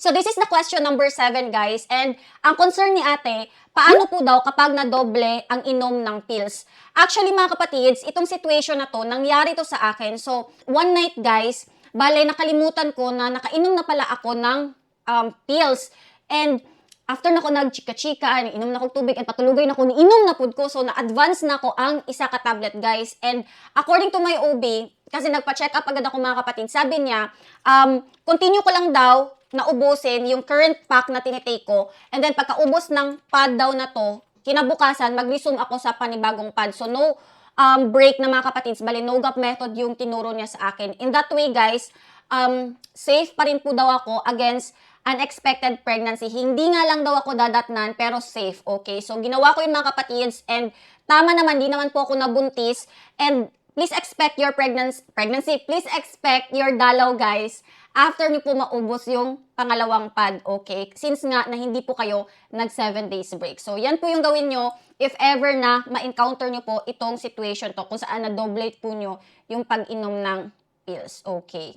So this is the question number 7, guys. And ang concern ni ate, paano po daw kapag nadoble ang inom ng pills? Actually mga kapatids, itong situation na to, nangyari to sa akin. So one night guys, bale nakalimutan ko na nakainom na pala ako ng pills. And after na ko nagchika-chika, inom na ko tubig, and patulugay na ko, inom na pud ko. So na-advance na ko ang isa ka tablet guys. And according to my OB, kasi nagpa-check up agad ako mga kapatid, sabi niya, continue ko lang daw na ubusin yung current pack na tinitake ko. And then, pagkaubos ng pad daw na to, kinabukasan, mag-resume ako sa panibagong pad. So, no break na mga kapatids. Bali, no gap method yung tinuro niya sa akin. In that way, guys, safe pa rin po daw ako against unexpected pregnancy. Hindi nga lang daw ako dadatnan, pero safe, okay? So, ginawa ko yung mga kapatids, and tama naman, di naman po ako nabuntis. And please expect your pregnancy. Please expect your dalaw, guys, after niyo po maubos yung pangalawang pad, okay? Since nga na hindi po kayo nag 7 days break. So, yan po yung gawin nyo if ever na ma-encounter nyo po itong situation to, kung saan na-double po nyo yung pag-inom ng pills, okay?